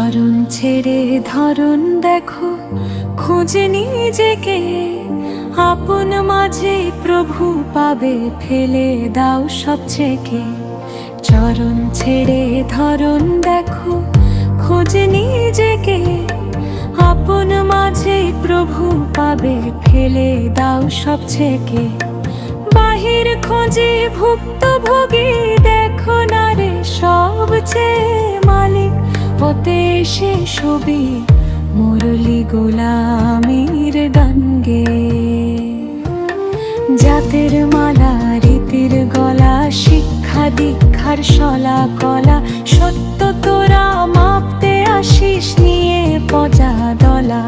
চরণ ছেড়ে ধরন দেখো, খুঁজে নিজেকে আপন মাঝে প্রভু পাবে, ফেলে দাও সব ছেকে। চরণ ছেড়ে ধরন দেখো, খুঁজে নিজেকে আপন মাঝে প্রভু পাবে, ফেলে দাও সব ছেকে। বাহির খোঁজে ভুক্তভোগী দেখো না রে, সবচেয়ে মালিক হতে সে ছবি মুরলি গোলামীর গানগে। জাতের মালা রীতির গলা, শিক্ষা দীক্ষার শলা কলা, সত্য তোরা মাপতে আসিস নিয়ে পজা দলা।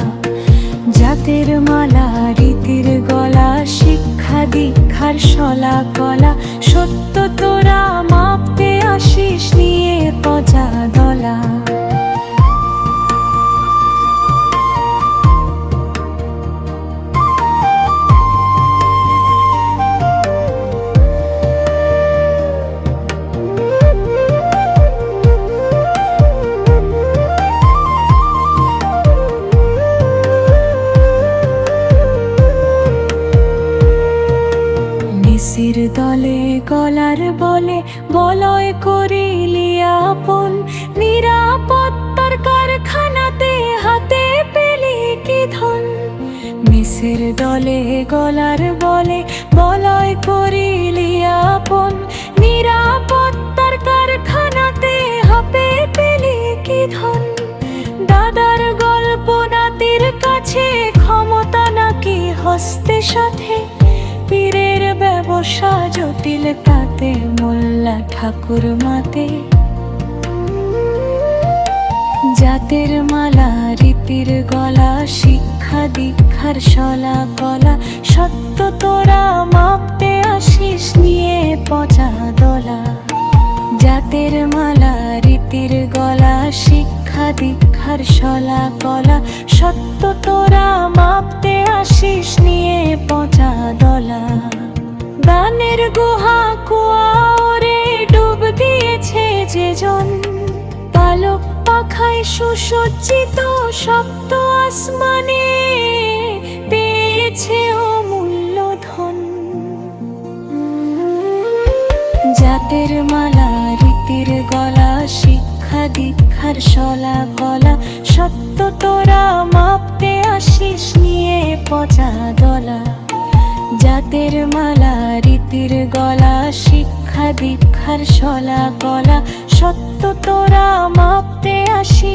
জাতের মালা রীতির গলা, শিক্ষা দীক্ষার শলা কলা, সত্য তোরা মাপতে আসিস নিয়ে পজা দলা। নিসির দলে গলার বলে বলয় করিলি আপন, নিরাপত্তার কারখানাতে হাতে পেলি কি ধন। নিসির দলে গলার বলে বলয় করিলি আপন, নিরাপত্তার কারখানাতে হাতে পেলি কি ধন। দাদার গল্প নাতির কাছে ক্ষমতা নাকি হস্তে সাথে, পীরের ব্যবসা জটিল তাতে মোল্লা ঠাকুর মাতে। জাতের মালা রীতির গলা, শিক্ষা দীক্ষার শলা কলা, সত্য তোরা মাপতে আসিস নিয়ে পচা দলা। জাতের মালা রীতির গলা, শিক্ষা দীক্ষার শলা কলা, সত্য তোরা মাপতে আসিস নিয়ে পচা দলা। গানের গুহা কুয়ারে ডুব দিয়েছে যে জন, পালক পাখায় সুসজ্জিত সপ্ত আসমানে পেয়েছে অমূল্য ধন। জাতের মালা রীতির গলা, শিক্ষা দীক্ষার শলা কলা, সত্য তোরা মাপতে আসিস নিয়ে পচা দলা। জাতের মালা রীতির গলা, শিক্ষা দীক্ষার শলা কলা, সত্য তোরা মাপতে আসিস